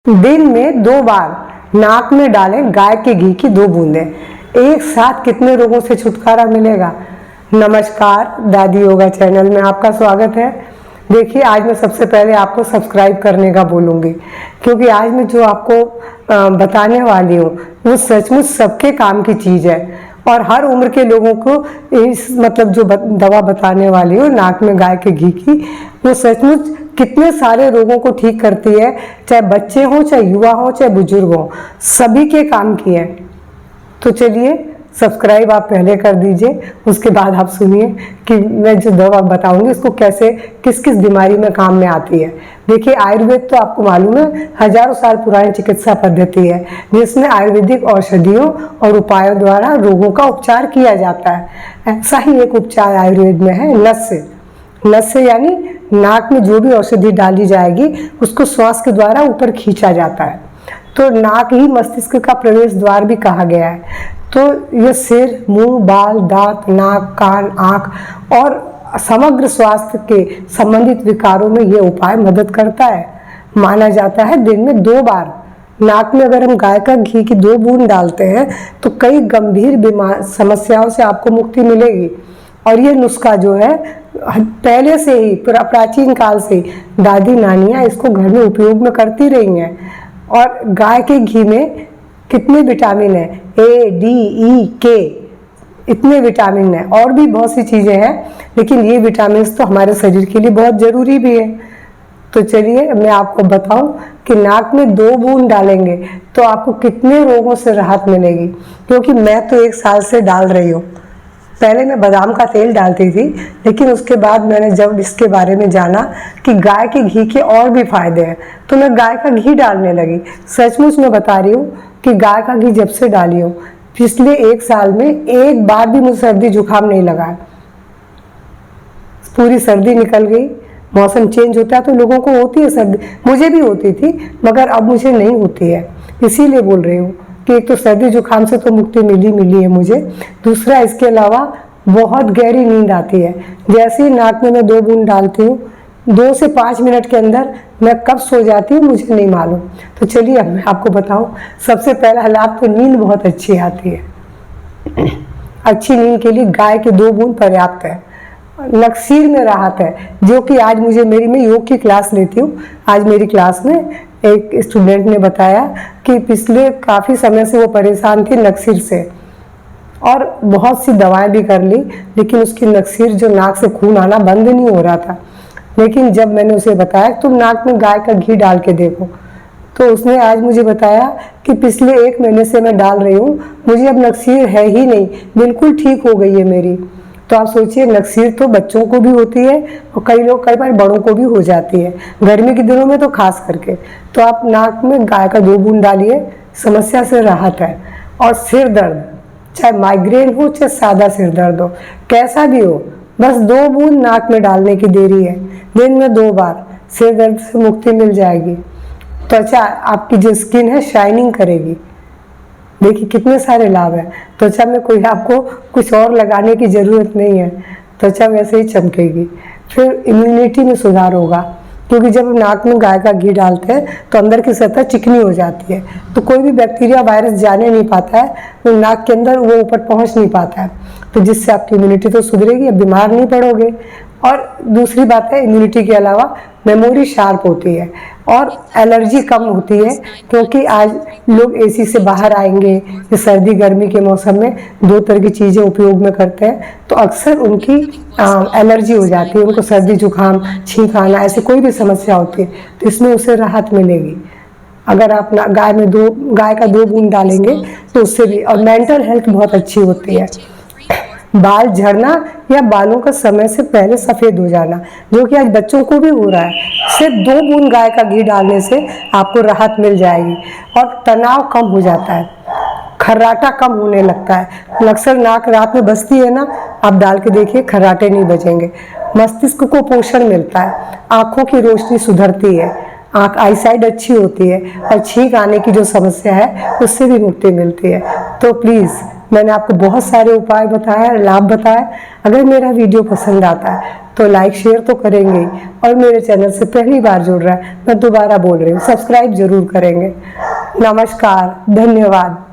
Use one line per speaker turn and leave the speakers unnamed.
दिन में 2 बार नाक में डालें गाय के घी की 2 बूंदें। एक साथ कितने रोगों से छुटकारा मिलेगा। नमस्कार, दादी योगा चैनल में आपका स्वागत है। देखिए, आज मैं सबसे पहले आपको सब्सक्राइब करने का बोलूँगी, क्योंकि आज मैं जो आपको बताने वाली हूँ वो सचमुच सबके काम की चीज़ है और हर उम्र के लोगों को इस जो दवा बताने वाली हूँ नाक में गाय के घी की, वो सचमुच कितने सारे रोगों को ठीक करती है। चाहे बच्चे हों, चाहे युवा हों, चाहे बुजुर्ग हों, सभी के काम की है। तो चलिए, सब्सक्राइब आप पहले कर दीजिए, उसके बाद आप सुनिए कि मैं जो दवा बताऊंगी उसको कैसे किस किस बीमारी में काम में आती है। देखिए, आयुर्वेद तो आपको मालूम है हजारों साल पुरानी चिकित्सा पद्धति है, जिसमें आयुर्वेदिक औषधियों और उपायों द्वारा रोगों का उपचार किया जाता है। ऐसा ही एक उपचार आयुर्वेद में है नस्य यानी नाक में जो भी औषधि डाली जाएगी उसको श्वास के द्वारा ऊपर खींचा जाता है। तो नाक ही मस्तिष्क का प्रवेश द्वार भी कहा गया है। तो ये सिर, मुंह, बाल, दांत, नाक, कान, आँख और समग्र स्वास्थ्य के संबंधित विकारों में ये उपाय मदद करता है। माना जाता है दिन में 2 बार नाक में अगर हम गाय का घी की 2 बूंद डालते हैं तो कई गंभीर समस्याओं से आपको मुक्ति मिलेगी। और ये नुस्खा जो है पहले से ही प्राचीन काल से दादी नानियाँ इसको घर में उपयोग में करती रही हैं। और गाय के घी में कितने विटामिन है, ए, डी, ई, के, इतने विटामिन है और भी बहुत सी चीज़ें हैं, लेकिन ये विटामिन तो हमारे शरीर के लिए बहुत ज़रूरी भी है। तो चलिए मैं आपको बताऊं कि नाक में 2 बूंद डालेंगे तो आपको कितने रोगों से राहत मिलेगी। क्योंकि मैं तो 1 साल से डाल रही हूँ। पहले मैं बादाम का तेल डालती थी, लेकिन उसके बाद मैंने जब इसके बारे में जाना कि गाय के घी के और भी फायदे हैं तो मैं गाय का घी डालने लगी। सचमुच मैं बता रही हूँ कि गाय का घी जब से डाली हूँ पिछले 1 साल में एक बार भी मुझे सर्दी जुकाम नहीं लगा। पूरी सर्दी निकल गई। मौसम चेंज होता है तो लोगों को होती है सर्दी, मुझे भी होती थी, मगर अब मुझे नहीं होती है। इसीलिए बोल रही हूँ कि एक तो सर्दी जुकाम से तो मुक्ति मिली है मुझे। दूसरा, इसके अलावा बहुत गहरी नींद आती है। जैसे ही नाक में मैं 2 बूंद डालती हूँ 2 से 5 मिनट के अंदर मैं कब सो जाती हूँ मुझे नहीं मालूम। तो चलिए अब मैं आपको बताऊँ। सबसे पहला लाभ तो नींद बहुत अच्छी आती है। अच्छी नींद के लिए गाय के 2 बूंद पर्याप्त है। नक्सीर में राहत है, जो कि आज मैं योग की क्लास लेती हूँ। आज मेरी क्लास में एक स्टूडेंट ने बताया कि पिछले काफ़ी समय से वो परेशान थी नक्सीर से और बहुत सी दवाएं भी कर ली, लेकिन उसकी नक्सीर जो नाक से खून आना बंद नहीं हो रहा था। लेकिन जब मैंने उसे बताया तुम नाक में गाय का घी डाल के देखो, तो उसने आज मुझे बताया कि पिछले 1 महीने से मैं डाल रही हूँ, मुझे अब नक्सीर है ही नहीं, बिल्कुल ठीक हो गई है मेरी। तो आप सोचिए, नक्सीर तो बच्चों को भी होती है और कई बार बड़ों को भी हो जाती है, गर्मी के दिनों में तो खास करके। तो आप नाक में गाय का 2 बूंद डालिए, समस्या से राहत है। और सिर दर्द, चाहे माइग्रेन हो चाहे सादा सिर दर्द हो, कैसा भी हो, बस 2 बूंद नाक में डालने की देरी है। दिन में 2 बार सिर दर्द से मुक्ति मिल जाएगी। त्वचा, आपकी जो स्किन है शाइनिंग करेगी। देखिए कितने सारे लाभ हैं। त्वचा में कोई आपको कुछ और लगाने की ज़रूरत नहीं है, त्वचा वैसे ही चमकेगी। फिर इम्यूनिटी में सुधार होगा, क्योंकि जब नाक में गाय का घी डालते हैं तो अंदर की सतह चिकनी हो जाती है, तो कोई भी बैक्टीरिया वायरस जाने नहीं पाता है, तो नाक के अंदर वो ऊपर पहुंच नहीं पाता है। तो जिससे आपकी इम्यूनिटी तो सुधरेगी, अब बीमार नहीं पड़ोगे। और दूसरी बात है, इम्यूनिटी के अलावा मेमोरी शार्प होती है और एलर्जी कम होती है, क्योंकि आज लोग एसी से बाहर आएंगे, सर्दी गर्मी के मौसम में 2 तरह की चीज़ें उपयोग में करते हैं, तो अक्सर उनकी एलर्जी हो जाती है, उनको सर्दी जुकाम, छींक आना, ऐसी कोई भी समस्या होती है, तो इसमें उसे राहत मिलेगी। अगर आप गाय का 2 बूंद डालेंगे तो उससे भी। और मेंटल हेल्थ बहुत अच्छी होती है। बाल झड़ना या बालों का समय से पहले सफ़ेद हो जाना, जो कि आज बच्चों को भी हो रहा है, सिर्फ 2 बूंद गाय का घी डालने से आपको राहत मिल जाएगी। और तनाव कम हो जाता है, खर्राटा कम होने लगता है। अक्सर नाक रात में बजती है ना, आप डाल के देखिए खर्राटे नहीं बजेंगे। मस्तिष्क को पोषण मिलता है, आँखों की रोशनी सुधरती है, आईसाइट अच्छी होती है और छींक आने की जो समस्या है उससे भी मुक्ति मिलती है। तो प्लीज़ मैंने आपको बहुत सारे उपाय बताए, लाभ बताए। अगर मेरा वीडियो पसंद आता है तो लाइक शेयर तो करेंगे ही, और मेरे चैनल से पहली बार जुड़ रहा है, मैं दोबारा बोल रही हूँ, सब्सक्राइब जरूर करेंगे। नमस्कार, धन्यवाद।